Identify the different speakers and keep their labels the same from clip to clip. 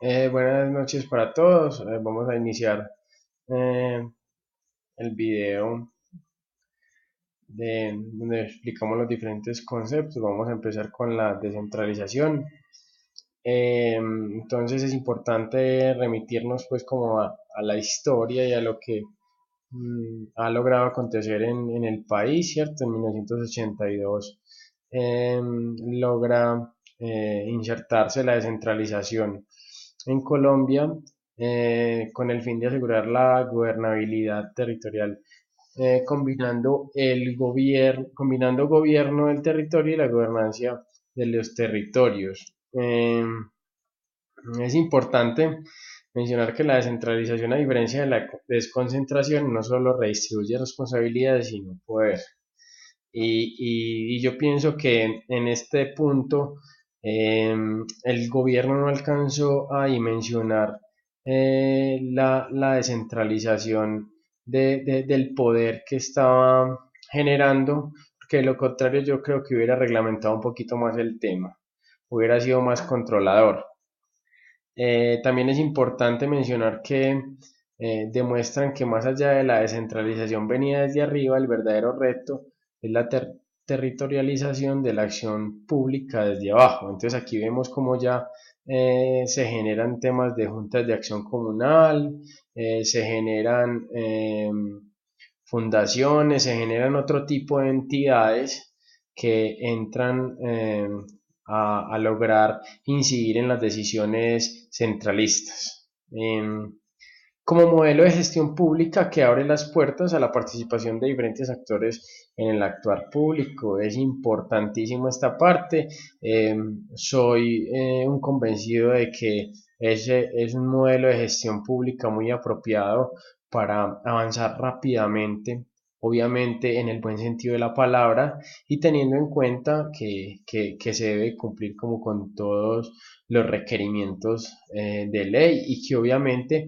Speaker 1: Buenas noches para todos. Vamos a iniciar eh, el video donde explicamos los diferentes conceptos. Vamos a empezar con la descentralización. Entonces es importante remitirnos pues como a la historia y a lo que ha logrado acontecer en el país, ¿cierto? En 1982 logra insertarse la descentralización en Colombia con el fin de asegurar la gobernabilidad territorial, combinando gobierno del territorio y la gobernancia de los territorios. Es importante mencionar que la descentralización, a diferencia de la desconcentración, no solo redistribuye responsabilidades, sino poder. Y yo pienso que en este punto el gobierno no alcanzó a dimensionar la descentralización del poder que estaba generando, porque de lo contrario yo creo que hubiera reglamentado un poquito más el tema, hubiera sido más controlador. También es importante mencionar que demuestran que más allá de la descentralización venida desde arriba, el verdadero reto es la territorialización de la acción pública desde abajo. Entonces aquí vemos cómo ya se generan temas de juntas de acción comunal, se generan fundaciones, se generan otro tipo de entidades que entran a lograr incidir en las decisiones centralistas. Como modelo de gestión pública que abre las puertas a la participación de diferentes actores en el actuar público. Es importantísimo esta parte. Soy un convencido de que ese es un modelo de gestión pública muy apropiado para avanzar rápidamente, obviamente en el buen sentido de la palabra y teniendo en cuenta que se debe cumplir como con todos los requerimientos de ley y que obviamente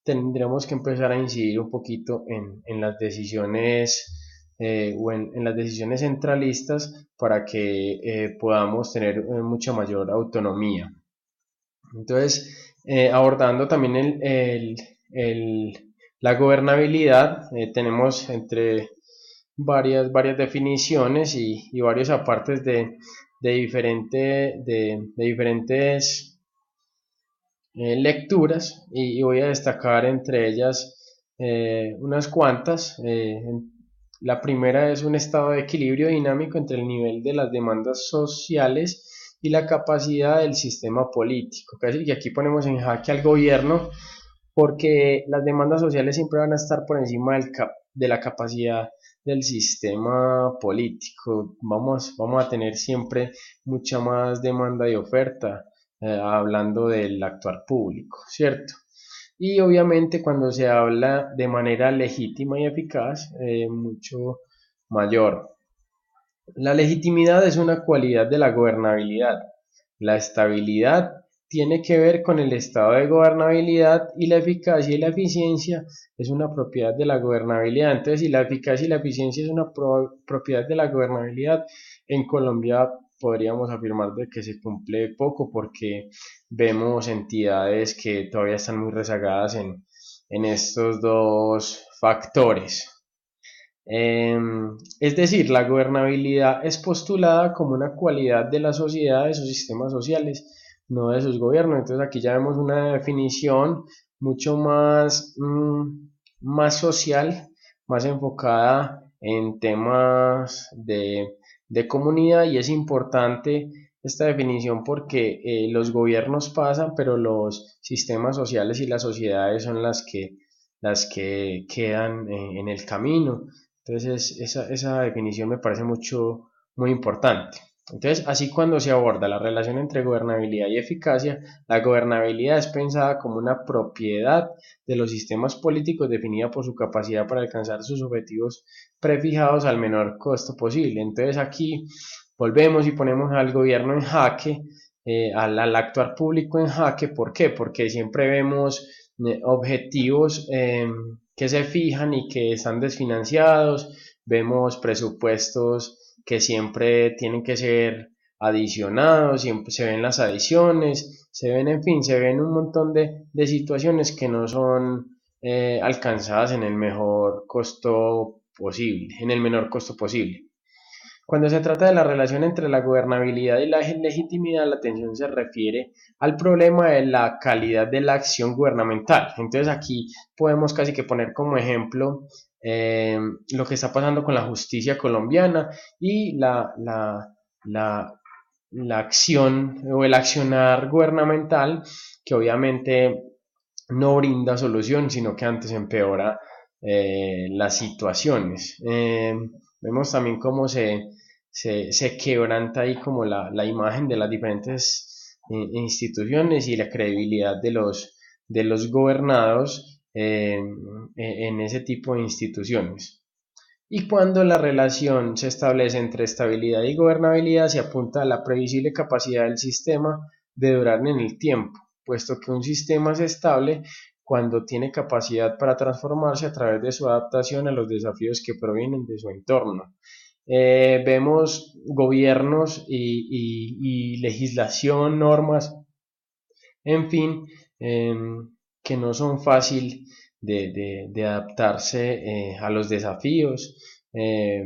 Speaker 1: tendremos que empezar a incidir un poquito en las decisiones o en las decisiones centralistas para que podamos tener mucha mayor autonomía. Entonces, abordando también la gobernabilidad, tenemos entre varias definiciones y varios apartes de diferentes lecturas y voy a destacar entre ellas unas cuantas. La primera es un estado de equilibrio dinámico entre el nivel de las demandas sociales y la capacidad del sistema político. Casi que aquí ponemos en jaque al gobierno porque las demandas sociales siempre van a estar por encima de la capacidad del sistema político. Vamos a tener siempre mucha más demanda y oferta, hablando del actuar público, ¿cierto? Y obviamente cuando se habla de manera legítima y eficaz, mucho mayor. La legitimidad es una cualidad de la gobernabilidad. La estabilidad tiene que ver con el estado de gobernabilidad y la eficacia y la eficiencia es una propiedad de la gobernabilidad. Entonces, si la eficacia y la eficiencia es una propiedad de la gobernabilidad, en Colombia podríamos afirmar de que se cumple poco porque vemos entidades que todavía están muy rezagadas en estos dos factores. Es decir, la gobernabilidad es postulada como una cualidad de la sociedad, de sus sistemas sociales, no de sus gobiernos. Entonces aquí ya vemos una definición mucho más social, más enfocada en temas de comunidad y es importante esta definición porque los gobiernos pasan, pero los sistemas sociales y las sociedades son las que quedan en el camino. Entonces, esa definición me parece muy importante. Entonces, así cuando se aborda la relación entre gobernabilidad y eficacia, la gobernabilidad es pensada como una propiedad de los sistemas políticos definida por su capacidad para alcanzar sus objetivos prefijados al menor costo posible. Entonces, aquí volvemos y ponemos al gobierno en jaque, al actuar público en jaque. ¿Por qué? Porque siempre vemos objetivos que se fijan y que están desfinanciados, vemos presupuestos que siempre tienen que ser adicionados, siempre se ven las adiciones, se ven, en fin, se ven un montón de situaciones que no son alcanzadas en el mejor costo posible, en el menor costo posible. Cuando se trata de la relación entre la gobernabilidad y la legitimidad, la atención se refiere al problema de la calidad de la acción gubernamental. Entonces aquí podemos casi que poner como ejemplo lo que está pasando con la justicia colombiana y la acción o el accionar gubernamental que obviamente no brinda solución, sino que antes empeora las situaciones. Vemos también cómo se quebranta ahí como la imagen de las diferentes instituciones y la credibilidad de los gobernados en ese tipo de instituciones. Y cuando la relación se establece entre estabilidad y gobernabilidad, se apunta a la previsible capacidad del sistema de durar en el tiempo, puesto que un sistema es estable cuando tiene capacidad para transformarse a través de su adaptación a los desafíos que provienen de su entorno. Vemos gobiernos y legislación, normas, en fin, que no son fácil de adaptarse a los desafíos, eh,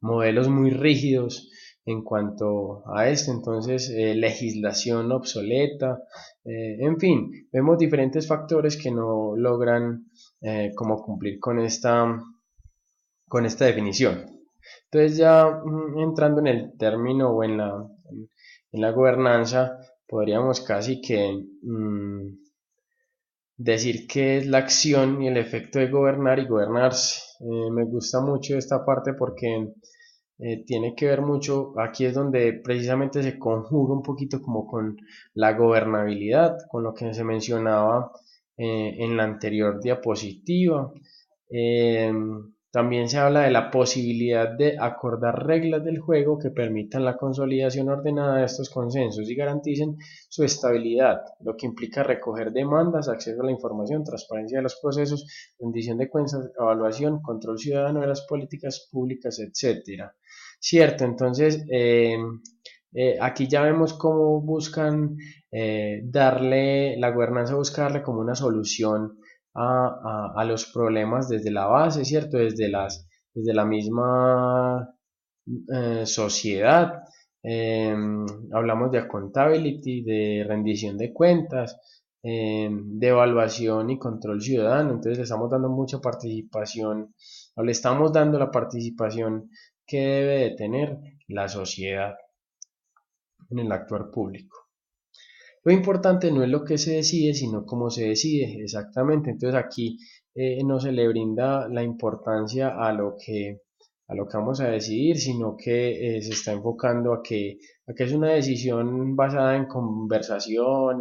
Speaker 1: modelos muy rígidos en cuanto a esto, entonces legislación obsoleta, en fin, vemos diferentes factores que no logran como cumplir con esta definición. Entonces ya entrando en el término o en la gobernanza, podríamos casi que decir qué es la acción y el efecto de gobernar y gobernarse. Me gusta mucho esta parte porque tiene que ver mucho, aquí es donde precisamente se conjuga un poquito como con la gobernabilidad, con lo que se mencionaba en la anterior diapositiva. Eh, También se habla de la posibilidad de acordar reglas del juego que permitan la consolidación ordenada de estos consensos y garanticen su estabilidad, lo que implica recoger demandas, acceso a la información, transparencia de los procesos, rendición de cuentas, evaluación, control ciudadano de las políticas públicas, etcétera. Cierto, entonces aquí ya vemos cómo buscan darle, la gobernanza busca darle como una solución a los problemas desde la base, ¿cierto? Desde la misma sociedad. Eh, Hablamos de accountability, de rendición de cuentas, de evaluación y control ciudadano. Entonces le estamos dando mucha participación, o le estamos dando la participación que debe de tener la sociedad en el actuar público. Lo importante no es lo que se decide, sino cómo se decide, exactamente. Entonces aquí no se le brinda la importancia a lo que vamos a decidir, sino que se está enfocando a que es una decisión basada en conversación,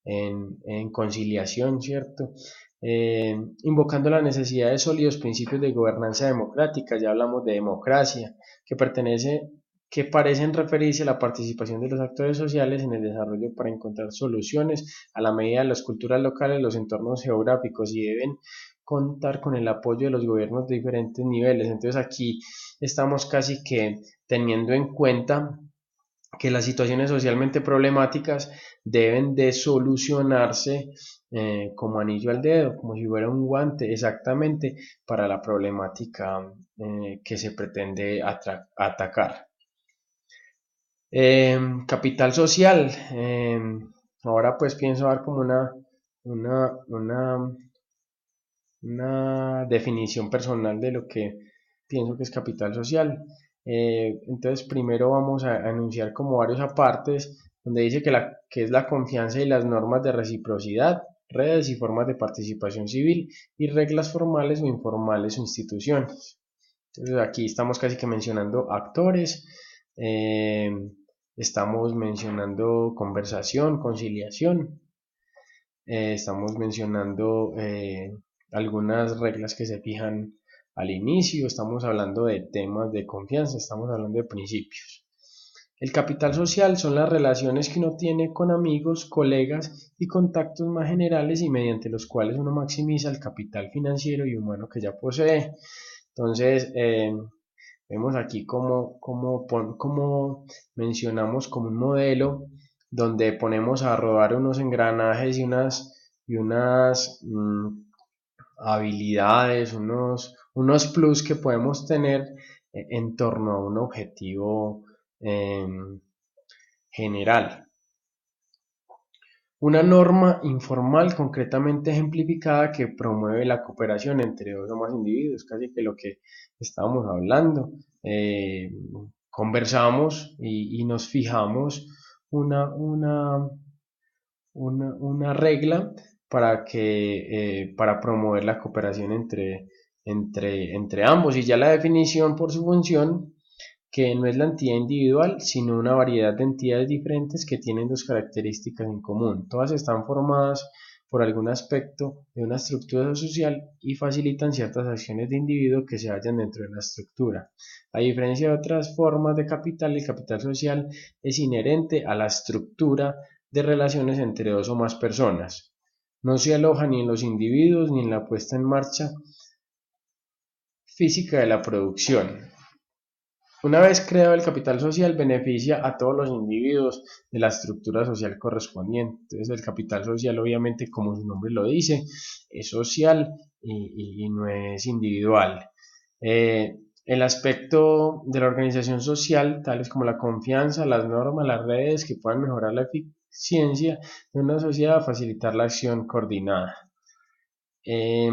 Speaker 1: en conciliación, ¿cierto? Invocando la necesidad de sólidos principios de gobernanza democrática, ya hablamos de democracia, que que parecen referirse a la participación de los actores sociales en el desarrollo para encontrar soluciones a la medida de las culturas locales, los entornos geográficos y deben contar con el apoyo de los gobiernos de diferentes niveles. Entonces aquí estamos casi que teniendo en cuenta que las situaciones socialmente problemáticas deben de solucionarse como anillo al dedo, como si fuera un guante exactamente para la problemática que se pretende atacar. Capital social. Ahora pues pienso dar como una, una, una definición personal de lo que pienso que es capital social. Entonces primero vamos a enunciar como varios apartes donde dice que es la confianza y las normas de reciprocidad, redes y formas de participación civil y reglas formales o informales o instituciones. Entonces aquí estamos casi que mencionando actores, eh, estamos mencionando conversación, conciliación, estamos mencionando algunas reglas que se fijan al inicio, estamos hablando de temas de confianza, estamos hablando de principios. El capital social son las relaciones que uno tiene con amigos, colegas y contactos más generales y mediante los cuales uno maximiza el capital financiero y humano que ya posee. Entonces, Vemos aquí como mencionamos como un modelo donde ponemos a rodar unos engranajes y unas habilidades, unos plus que podemos tener en torno a un objetivo eh, general. Una norma informal concretamente ejemplificada que promueve la cooperación entre dos o más individuos, casi que lo que estábamos hablando. Eh, Conversamos y nos fijamos una, una, una regla para promover la cooperación entre ambos. Y ya la definición por su función, que no es la entidad individual, sino una variedad de entidades diferentes que tienen dos características en común. Todas están formadas por algún aspecto de una estructura social y facilitan ciertas acciones de individuo que se hallan dentro de la estructura. A diferencia de otras formas de capital, el capital social es inherente a la estructura de relaciones entre dos o más personas. No se aloja ni en los individuos ni en la puesta en marcha física de la producción. Una vez creado el capital social, beneficia a todos los individuos de la estructura social correspondiente. Entonces, el capital social, obviamente, como su nombre lo dice, es social y no es individual. El aspecto de la organización social, tales como la confianza, las normas, las redes que puedan mejorar la eficiencia de una sociedad, facilitar la acción coordinada. Eh,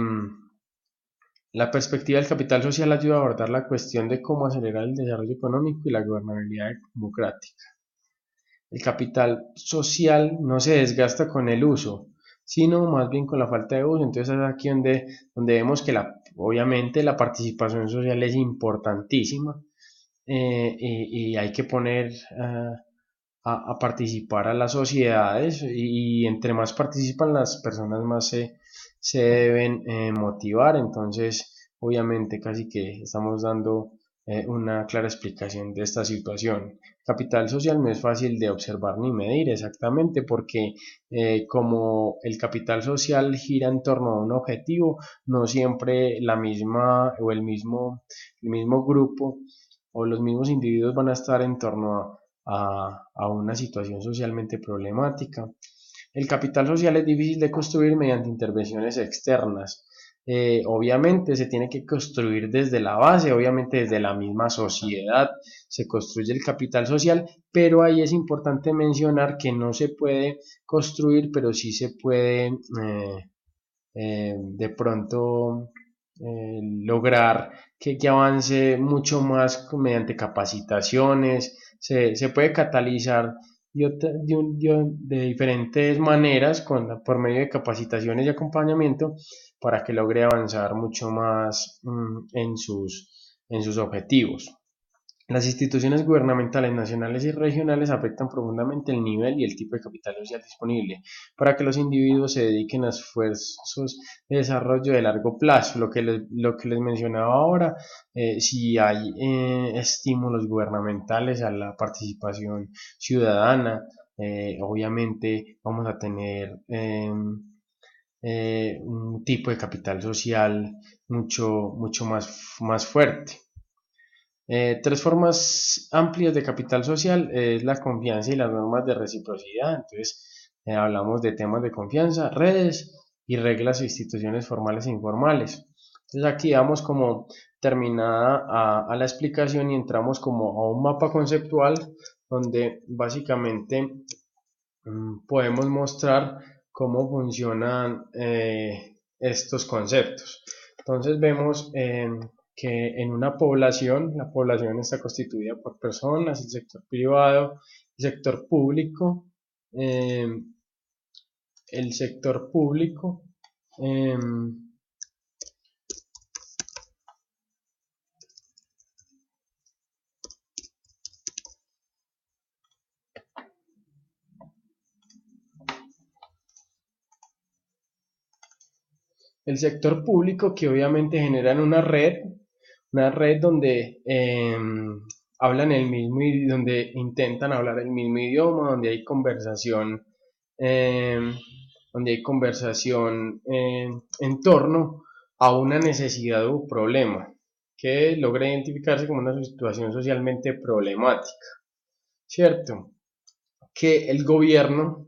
Speaker 1: la perspectiva del capital social ayuda a abordar la cuestión de cómo acelerar el desarrollo económico y la gobernabilidad democrática. El capital social no se desgasta con el uso, sino más bien con la falta de uso. Entonces es aquí donde vemos que obviamente la participación social es importantísima y hay que poner a participar a las sociedades y entre más participan las personas más se deben motivar. Entonces obviamente casi que estamos dando una clara explicación de esta situación. Capital social no es fácil de observar ni medir exactamente porque como el capital social gira en torno a un objetivo, no siempre la misma o el mismo grupo o los mismos individuos van a estar en torno a una situación socialmente problemática. El capital social es difícil de construir mediante intervenciones externas. Obviamente se tiene que construir desde la base, obviamente desde la misma sociedad se construye el capital social, pero ahí es importante mencionar que no se puede construir, pero sí se puede de pronto lograr que avance mucho más mediante capacitaciones, se puede catalizar de diferentes maneras por medio de capacitaciones y acompañamiento para que logre avanzar mucho más en sus objetivos. Las instituciones gubernamentales nacionales y regionales afectan profundamente el nivel y el tipo de capital social disponible para que los individuos se dediquen a esfuerzos de desarrollo de largo plazo. Lo que les mencionaba ahora, si hay estímulos gubernamentales a la participación ciudadana, obviamente vamos a tener un tipo de capital social mucho más fuerte. Tres formas amplias de capital social es la confianza y las normas de reciprocidad. Entonces, hablamos de temas de confianza, redes y reglas e instituciones formales e informales. Entonces, aquí damos como terminada a la explicación y entramos como a un mapa conceptual donde básicamente podemos mostrar cómo funcionan estos conceptos. Entonces, vemos que en una población, la población está constituida por personas, el sector privado, el sector público, eh, el sector público, eh, el sector público que obviamente generan una red donde hablan el mismo donde intentan hablar el mismo idioma, eh, donde hay conversación en torno a una necesidad o problema. que logra identificarse como una situación socialmente problemática, ¿cierto? Que el gobierno